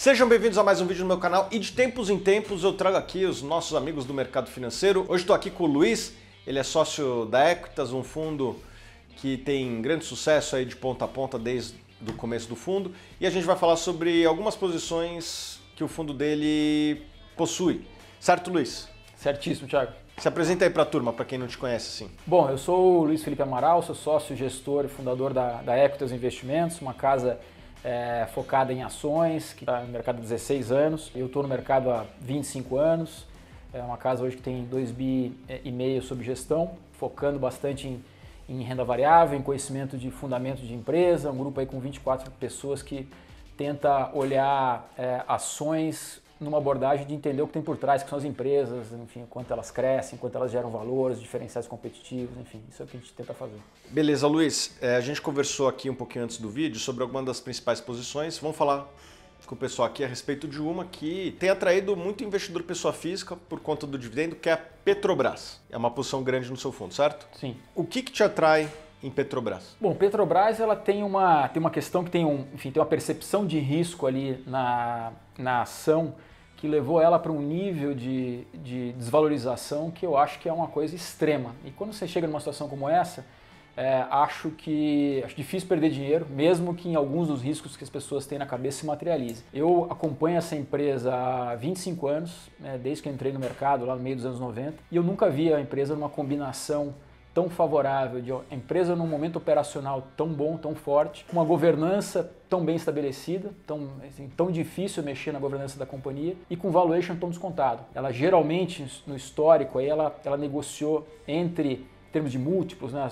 Sejam bem-vindos a mais um vídeo no meu canal e de tempos em tempos eu trago aqui os nossos amigos do mercado financeiro. Hoje estou aqui com o Luiz, ele é sócio da Equitas, um fundo que tem grande sucesso aí de ponta a ponta desde o começo do fundo, e a gente vai falar sobre algumas posições que o fundo dele possui. Certo, Luiz? Certíssimo, Thiago. Se apresenta aí para a turma, para quem não te conhece assim. Bom, eu sou o Luiz Felipe Amaral, sou sócio, gestor e fundador da Equitas Investimentos, uma casa focada em ações, que está no mercado há 16 anos. Eu estou no mercado há 25 anos, é uma casa hoje que tem 2,5 bi sob gestão, focando bastante em renda variável, em conhecimento de fundamentos de empresa, um grupo aí com 24 pessoas que tenta olhar ações numa abordagem de entender o que tem por trás, que são as empresas, enfim, quanto elas crescem, quanto elas geram valores, diferenciais competitivos, enfim, isso é o que a gente tenta fazer. Beleza, Luiz, a gente conversou aqui um pouquinho antes do vídeo sobre algumas das principais posições. Vamos falar com o pessoal aqui a respeito de uma que tem atraído muito investidor pessoa física por conta do dividendo, que é a Petrobras. É uma posição grande no seu fundo, certo? Sim. O que te atrai em Petrobras? Bom, Petrobras ela tem uma questão que tem uma percepção de risco ali na ação que levou ela para um nível de desvalorização que eu acho que é uma coisa extrema. E quando você chega numa situação como essa, acho difícil perder dinheiro, mesmo que em alguns dos riscos que as pessoas têm na cabeça se materialize. Eu acompanho essa empresa há 25 anos, desde que eu entrei no mercado, lá no meio dos anos 90, e eu nunca vi a empresa numa combinação tão favorável, de empresa num momento operacional tão bom, tão forte, uma governança tão bem estabelecida, tão difícil mexer na governança da companhia e com valuation tão descontado. Ela geralmente, no histórico, aí ela negociou em termos de múltiplos, né,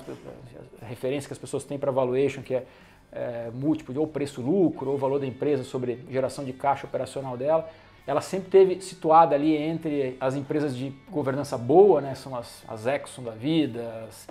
a referência que as pessoas têm para valuation, que é múltiplo de ou preço-lucro ou valor da empresa sobre geração de caixa operacional dela, ela sempre esteve situada ali entre as empresas de governança boa, né, são as Exxon da vida, as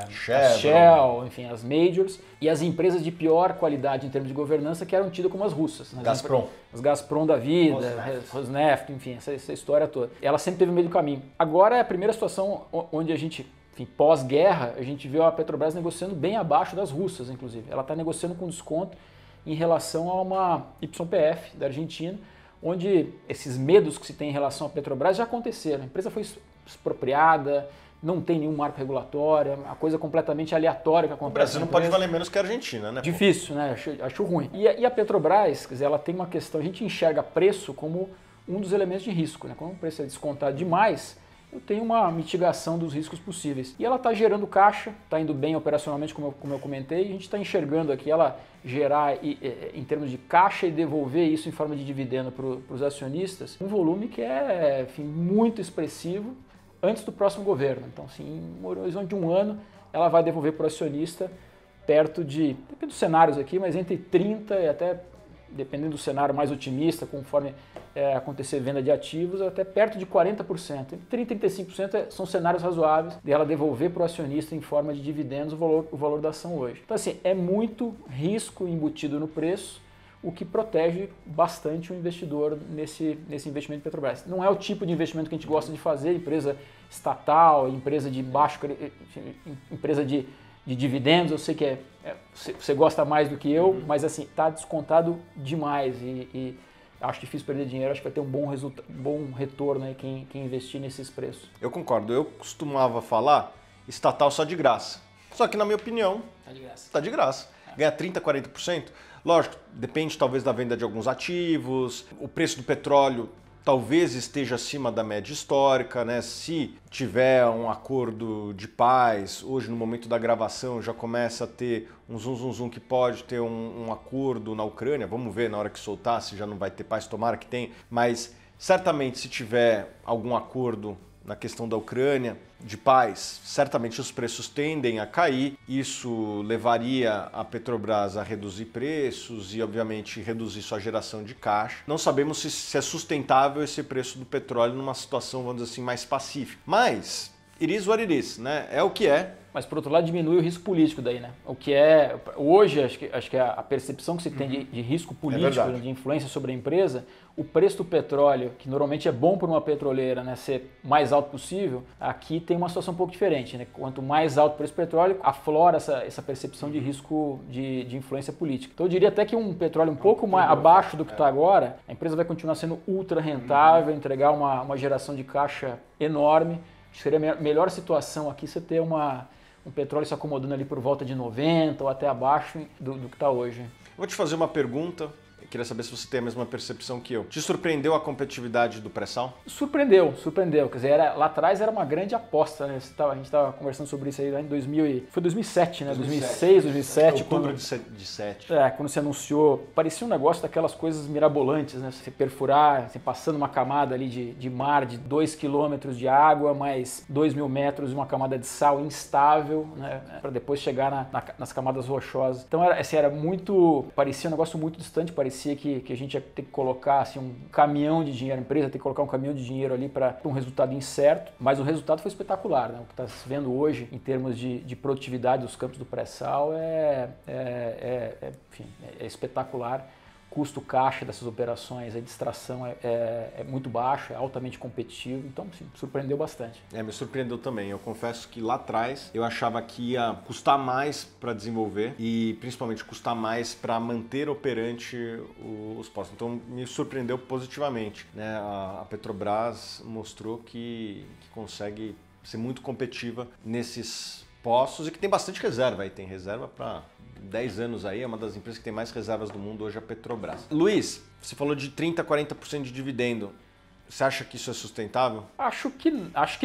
Shell, enfim, as Majors, e as empresas de pior qualidade em termos de governança que eram tidas como as russas. Né, Gazprom. As Gazprom da vida, Rosneft, enfim, essa história toda. Ela sempre teve no meio do caminho. Agora é a primeira situação onde a gente, enfim, pós-guerra, a gente viu a Petrobras negociando bem abaixo das russas, inclusive. Ela está negociando com desconto em relação a uma YPF da Argentina, onde esses medos que se tem em relação à Petrobras já aconteceram. A empresa foi expropriada, não tem nenhum marco regulatório, é uma coisa completamente aleatória que acontece. O Brasil não pode valer menos que a Argentina, né? Difícil, né? Acho ruim. E a Petrobras, quer dizer, ela tem uma questão, a gente enxerga preço como um dos elementos de risco, né? Quando o preço é descontado demais, eu tenho uma mitigação dos riscos possíveis. E ela está gerando caixa, está indo bem operacionalmente, como eu comentei, e a gente está enxergando aqui ela gerar, em termos de caixa, e devolver isso em forma de dividendo para os acionistas, um volume que é, enfim, muito expressivo antes do próximo governo. Então, assim, em um horizonte de um ano, ela vai devolver para o acionista perto de, depende dos cenários aqui, mas entre 30% e até, dependendo do cenário mais otimista, conforme acontecer venda de ativos, até perto de 40%. Entre 30% e 35% são cenários razoáveis de ela devolver para o acionista em forma de dividendos o valor da ação hoje. Então, assim, é muito risco embutido no preço, o que protege bastante o investidor nesse investimento em Petrobras. Não é o tipo de investimento que a gente gosta de fazer, empresa estatal, empresa de empresa de dividendos. Eu sei que você gosta mais do que eu, mas assim, está descontado demais e acho difícil perder dinheiro, acho que vai ter um bom retorno aí quem investir nesses preços. Eu concordo, eu costumava falar estatal só de graça. Só que na minha opinião, está de graça. Ganha 30%, 40%. Lógico, depende talvez da venda de alguns ativos, o preço do petróleo talvez esteja acima da média histórica, né? Se tiver um acordo de paz, hoje no momento da gravação já começa a ter um zum que pode ter um acordo na Ucrânia, vamos ver na hora que soltar se já não vai ter paz, tomara que tenha, mas certamente se tiver algum acordo na questão da Ucrânia, de paz, certamente os preços tendem a cair, isso levaria a Petrobras a reduzir preços e, obviamente, reduzir sua geração de caixa. Não sabemos se é sustentável esse preço do petróleo numa situação, vamos dizer assim, mais pacífica. Mas it is what it is, né? É o que é. Mas, por outro lado, diminui o risco político daí, né? O que é... Hoje, acho que a percepção que se tem de risco político, de influência sobre a empresa, o preço do petróleo, que normalmente é bom para uma petroleira, né, ser mais alto possível, aqui tem uma situação um pouco diferente, né? Quanto mais alto o preço do petróleo, aflora essa percepção de risco de influência política. Então, eu diria até que um petróleo um pouco mais abaixo do que está agora, a empresa vai continuar sendo ultra rentável, entregar uma geração de caixa enorme. Seria a melhor situação aqui você ter um petróleo se acomodando ali por volta de 90 ou até abaixo do que está hoje. Vou te fazer uma pergunta. Eu queria saber se você tem a mesma percepção que eu. Te surpreendeu a competitividade do pré-sal? Surpreendeu. Quer dizer, lá atrás era uma grande aposta, né? A gente estava conversando sobre isso aí lá em 2007, né? 2006, 2007. Outubro de 2007. Quando se anunciou, parecia um negócio daquelas coisas mirabolantes, né? Você perfurar, você passando uma camada ali de mar de 2 km de água, mais 2.000 metros de uma camada de sal instável, né? Para depois chegar nas camadas rochosas. Então parecia um negócio muito distante, parecia que a gente ia ter que colocar assim, um caminhão de dinheiro, a empresa ter que colocar um caminhão de dinheiro ali para um resultado incerto, mas o resultado foi espetacular, né? O que está se vendo hoje em termos de produtividade dos campos do pré-sal enfim, é espetacular. Custo caixa dessas operações, a distração é muito baixa, é altamente competitivo, então sim, surpreendeu bastante. Me surpreendeu também. Eu confesso que lá atrás eu achava que ia custar mais para desenvolver e principalmente custar mais para manter operante os postos. Então me surpreendeu positivamente, né? A Petrobras mostrou que consegue ser muito competitiva nesses postos e que tem bastante reserva aí, tem reserva para 10 anos aí, é uma das empresas que tem mais reservas do mundo hoje, a Petrobras. Luiz, você falou de 30% a 40% de dividendo. Você acha que isso é sustentável? Acho que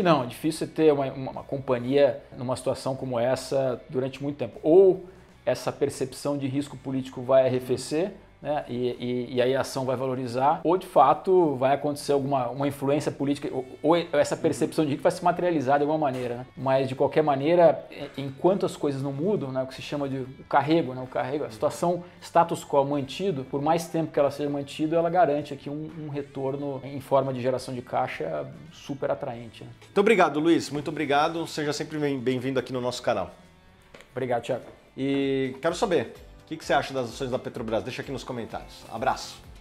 não. É difícil você ter uma companhia numa situação como essa durante muito tempo. Ou essa percepção de risco político vai arrefecer, né? E aí a ação vai valorizar, ou de fato vai acontecer uma influência política, ou essa percepção de risco vai se materializar de alguma maneira, né? Mas de qualquer maneira, enquanto as coisas não mudam, né, o que se chama de carrego, né, a situação status quo mantido, por mais tempo que ela seja mantida, ela garante aqui um retorno em forma de geração de caixa super atraente, né? Então, obrigado, Luiz, muito obrigado, seja sempre bem-vindo aqui no nosso canal. Obrigado, Thiago. E quero saber, o que você acha das ações da Petrobras? Deixa aqui nos comentários. Abraço!